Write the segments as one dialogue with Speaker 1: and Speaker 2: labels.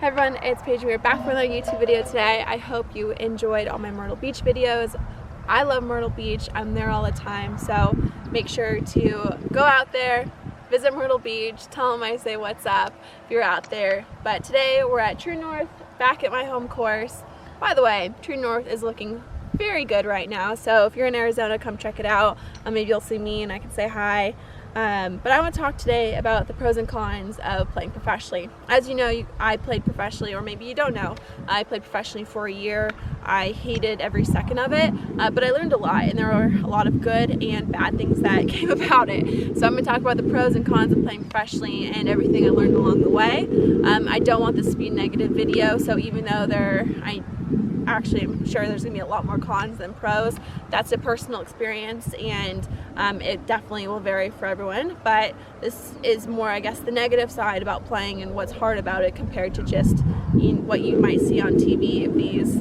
Speaker 1: Hi everyone, it's Paige. We're back for another YouTube video today. I hope you enjoyed all my Myrtle Beach videos. I love Myrtle Beach. I'm there all the time, so make sure to go out there, visit Myrtle Beach, tell them I say what's up if you're out there. But today we're at Troon North, back at my home course. By the way, Troon North is looking very good right now, so if you're in Arizona, come check it out. Maybe you'll see me and I can say hi. But I want to talk today about the pros and cons of playing professionally. As you know, I played professionally, or maybe you don't know, I played professionally for a year. I hated every second of it, but I learned a lot, and there are a lot of good and bad things that came about it. So I'm going to talk about the pros and cons of playing professionally and everything I learned along the way. I don't want this to be a negative video, so even though I'm sure there's gonna be a lot more cons than pros. That's a personal experience, and it definitely will vary for everyone, but this is more, I guess, the negative side about playing and what's hard about it compared to just what you might see on TV of these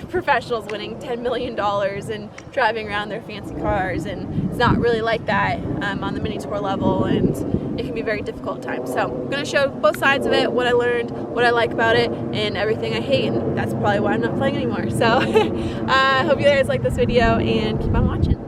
Speaker 1: professionals winning $10 million and driving around their fancy cars, and it's not really like that on the mini tour level, and it can be very difficult at times. So I'm going to show both sides of it, what I learned, what I like about it, and everything I hate, and that's probably why I'm not playing anymore. So I hope you guys like this video and keep on watching.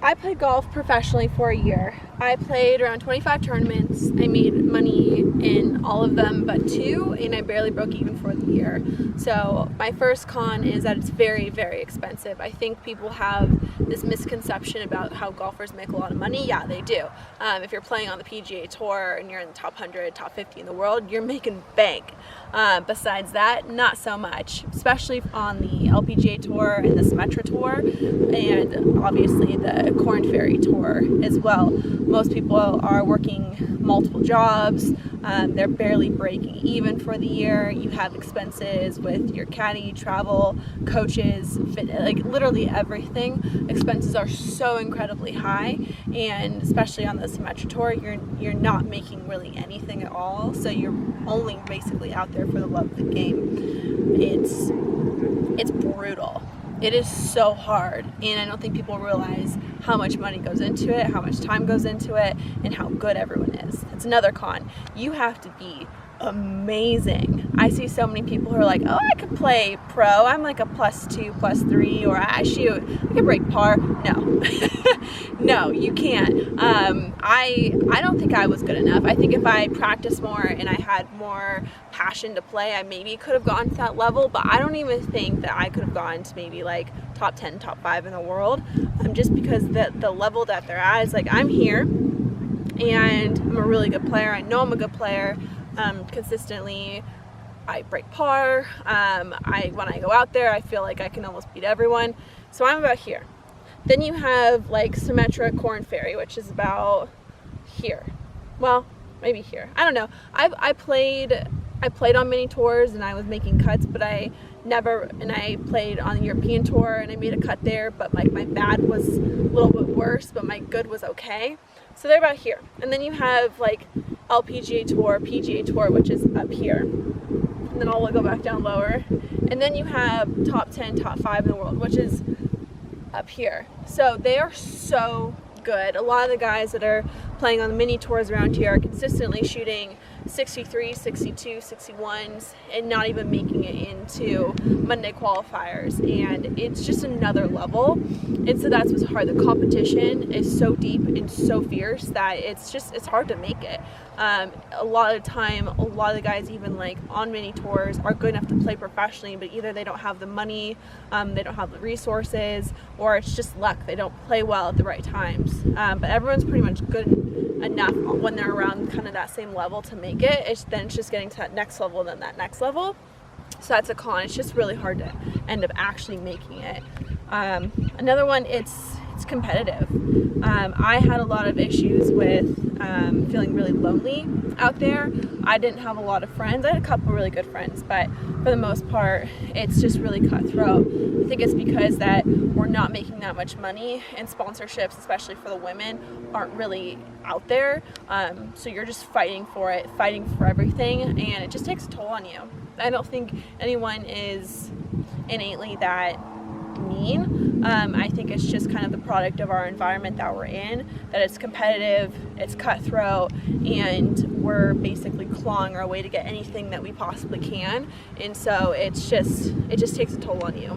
Speaker 1: I played golf professionally for a year. I played around 25 tournaments. I made money in all of them but 2, and I barely broke even for the year. So my first con is that it's very, very expensive. I think people have this misconception about how golfers make a lot of money. Yeah, they do. If you're playing on the PGA Tour and you're in the top 100, top 50 in the world, you're making bank. Besides that, not so much, especially on the LPGA Tour and the Symetra Tour, and obviously the Corn Ferry Tour as well. Most people are working multiple jobs. They're barely breaking even for the year. You have expenses with your caddy, travel, coaches, like literally everything. Expenses are so incredibly high, and especially on the Symetra Tour, you're not making really anything at all. So you're only basically out there for the love of the game. It's brutal. It is so hard, and I don't think people realize how much money goes into it, how much time goes into it, and how good everyone is. It's another con. You have to be amazing. I see so many people who are like, oh, I could play pro. I'm like a +2, +3, or I can break par. No. No, you can't. I don't think I was good enough. I think if I practiced more and I had more passion to play, I maybe could have gotten to that level, but I don't even think that I could have gotten to maybe like top 10, top 5 in the world, just because the level that they're at is like, I'm here and I'm a really good player. I know I'm a good player. Consistently I break par. When I go out there, I feel like I can almost beat everyone. So I'm about here. Then you have like Symetra Corn Ferry, which is about here. Well, maybe here. I don't know. I played on mini tours and I was making cuts, but I played on the European tour and I made a cut there, but like my bad was a little bit worse, but my good was okay. So they're about here. And then you have like LPGA Tour, PGA Tour, which is up here. And then I'll go back down lower. And then you have top 10, top 5 in the world, which is up here. So they are so good. A lot of the guys that are playing on the mini tours around here are consistently shooting 63, 62, 61s and not even making it into Monday qualifiers, and it's just another level. And so that's what's hard. The competition is so deep and so fierce that it's hard to make it. A lot of the time, a lot of the guys even like on mini tours are good enough to play professionally, but either they don't have the money, they don't have the resources, or it's just luck. They don't play well at the right times. But everyone's pretty much good enough when they're around kind of that same level to make it. It's just getting to that next level, then that next level. So that's a con. It's just really hard to end up actually making it. Another one, it's competitive. I had a lot of issues with feeling really lonely out there. I didn't have a lot of friends. I had a couple really good friends, but for the most part, it's just really cutthroat. I think it's because that we're not making that much money, and sponsorships, especially for the women, aren't really out there. So you're just fighting for it, fighting for everything, and it just takes a toll on you. I don't think anyone is innately that mean. I think it's just kind of the product of our environment that we're in, that it's competitive, it's cutthroat, and we're basically clawing our way to get anything that we possibly can. And so it just takes a toll on you.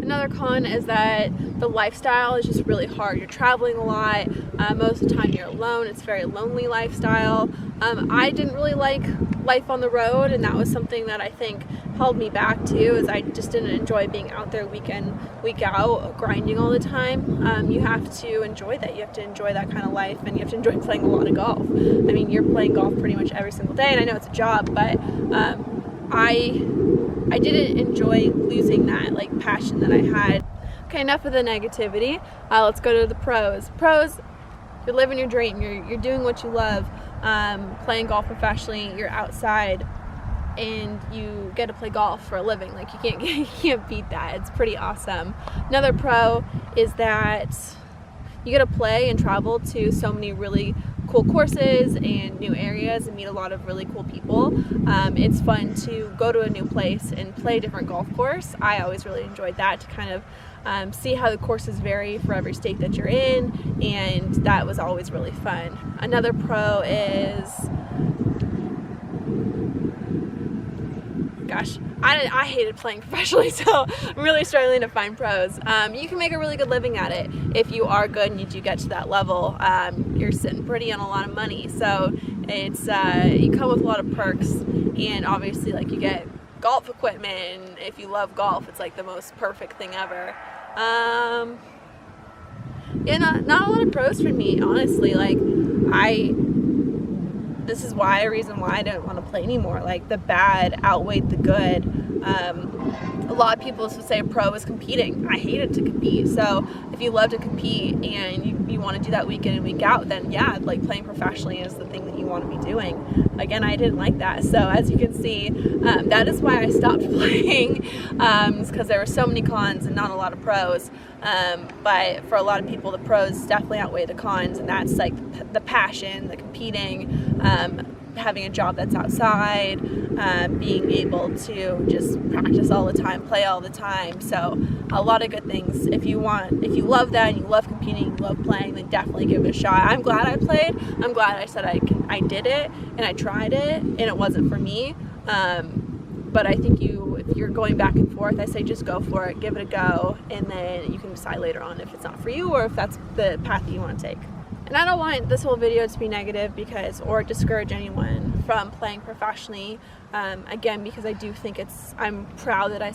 Speaker 1: Another con is that the lifestyle is just really hard. You're traveling a lot. Most of the time you're alone. It's a very lonely lifestyle. I didn't really like life on the road, and that was something that I think held me back too, is I just didn't enjoy being out there week in, week out, grinding all the time. You have to enjoy that. You have to enjoy that kind of life, and you have to enjoy playing a lot of golf. I mean, you're playing golf pretty much every single day, and I know it's a job, but I didn't enjoy losing that like passion that I had. Okay, enough of the negativity. Let's go to the pros. Pros, you're living your dream. You're doing what you love. Playing golf professionally. You're outside, and you get to play golf for a living. Like you can't beat that. It's pretty awesome. Another pro is that you get to play and travel to so many really cool courses and new areas and meet a lot of really cool people. It's fun to go to a new place and play a different golf course. I always really enjoyed that, to kind of see how the courses vary for every state that you're in, and that was always really fun. Another pro is, gosh, I hated playing professionally, so I'm really struggling to find pros. You can make a really good living at it if you are good and you do get to that level. You're sitting pretty on a lot of money, so it's you come with a lot of perks, and obviously like you get golf equipment, and if you love golf, it's like the most perfect thing ever. Yeah, not a lot of pros for me, honestly. Like this is a reason why I didn't want to play anymore. Like the bad outweighed the good. A lot of people would say a pro is competing. I hated to compete. So if you love to compete and you want to do that week in and week out, then yeah, like playing professionally is the thing that you want to be doing. Again, I didn't like that. So as you can see, that is why I stopped playing, because there were so many cons and not a lot of pros. But for a lot of people, the pros definitely outweigh the cons, and that's like the passion, the competing, having a job that's outside, being able to just practice all the time, play all the time. So a lot of good things. If you love that and you love competing, you love playing, then definitely give it a shot. I'm glad I played. I'm glad I said I did it and I tried it, and it wasn't for me. But I think if you're going back and forth, I say just go for it, give it a go, and then you can decide later on if it's not for you or if that's the path that you want to take. And I don't want this whole video to be negative or discourage anyone from playing professionally. Again, because I do think I'm proud that I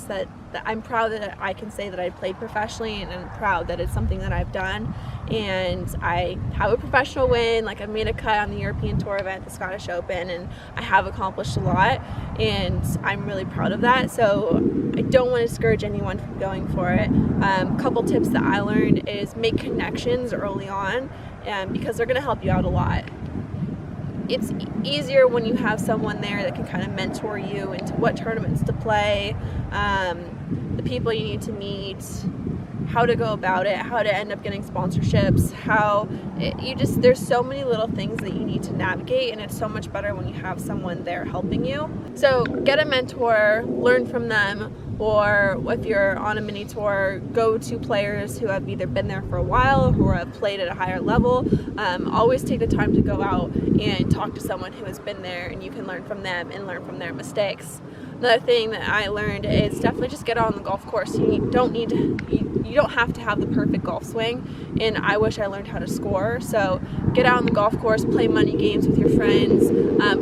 Speaker 1: can say that I played professionally, and I'm proud that it's something that I've done. And I have a professional win, like I made a cut on the European Tour event, the Scottish Open, and I have accomplished a lot, and I'm really proud of that. So I don't want to discourage anyone from going for it. A couple tips that I learned is make connections early on, because they're going to help you out a lot. It's easier when you have someone there that can kind of mentor you into what tournaments to play, the people you need to meet, how to go about it, how to end up getting sponsorships, there's so many little things that you need to navigate, and it's so much better when you have someone there helping you. So get a mentor, learn from them, or if you're on a mini tour, go to players who have either been there for a while or have played at a higher level. Always take the time to go out and talk to someone who has been there, and you can learn from them and learn from their mistakes. Another thing that I learned is definitely just get out on the golf course. You don't have to have the perfect golf swing, and I wish I learned how to score. So get out on the golf course, play money games with your friends,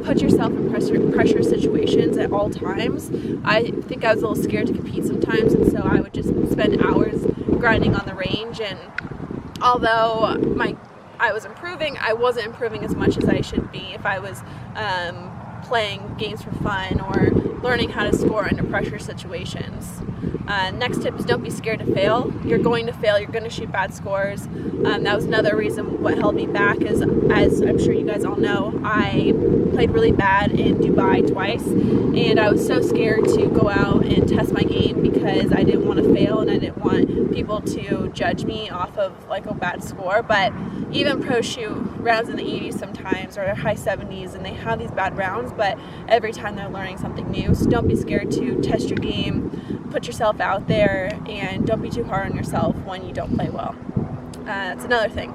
Speaker 1: put yourself in pressure situations at all times. I think I was a little scared to compete sometimes, and so I would just spend hours grinding on the range, and although I was improving, I wasn't improving as much as I should be if I was playing games for fun or learning how to score under pressure situations. Next tip is don't be scared to fail. You're going to fail, you're going to shoot bad scores. That was another reason what held me back is, as I'm sure you guys all know, I played really bad in Dubai twice, and I was so scared to go out and test my game because I didn't want to fail and I didn't want people to judge me off of like a bad score. But even pros shoot rounds in the 80s sometimes or high 70s, and they have these bad rounds, but every time they're learning something new. So don't be scared to test your game, put yourself out there, and don't be too hard on yourself when you don't play well. That's another thing.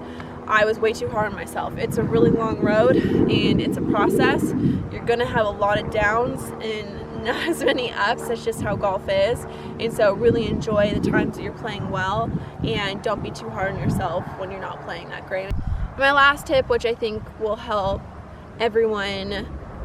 Speaker 1: I was way too hard on myself. It's a really long road and it's a process. You're gonna have a lot of downs and not as many ups. That's just how golf is. And so really enjoy the times that you're playing well, and don't be too hard on yourself when you're not playing that great. My last tip, which I think will help everyone,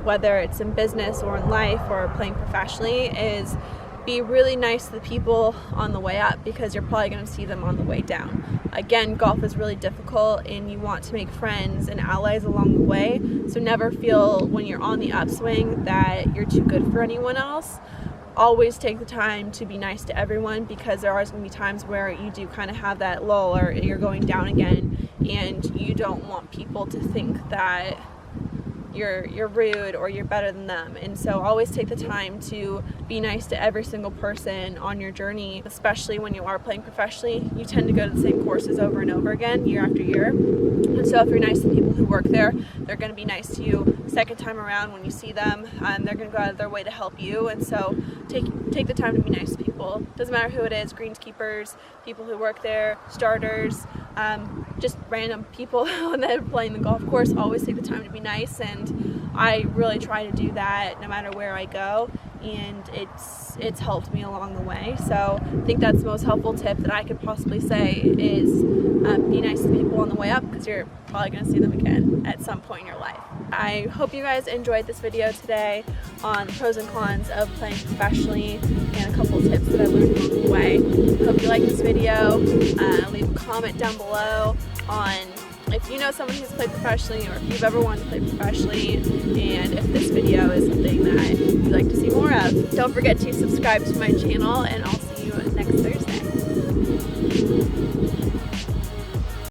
Speaker 1: whether it's in business or in life or playing professionally, is be really nice to the people on the way up, because you're probably going to see them on the way down. Again, golf is really difficult and you want to make friends and allies along the way, so never feel when you're on the upswing that you're too good for anyone else. Always take the time to be nice to everyone, because there are going to be times where you do kind of have that lull or you're going down again, and you don't want people to think that you're rude or you're better than them. And so always take the time to be nice to every single person on your journey, especially when you are playing professionally. You tend to go to the same courses over and over again, year after year. And so if you're nice to people who work there, they're going to be nice to you second time around when you see them, and they're going to go out of their way to help you. And so take the time to be nice to people. Doesn't matter who it is, greenskeepers, people who work there, starters, just random people that are playing the golf course. Always take the time to be nice, and I really try to do that no matter where I go, and it's helped me along the way. So I think that's the most helpful tip that I could possibly say is be nice to people on the way up, because you're probably going to see them again at some point in your life. I hope you guys enjoyed this video today on the pros and cons of playing professionally, and a couple of tips that I learned along the way. I hope you like this video. Leave a comment down below on if you know someone who's played professionally, or if you've ever wanted to play professionally, and if this video is something that you'd like to see more of. Don't forget to subscribe to my channel, and also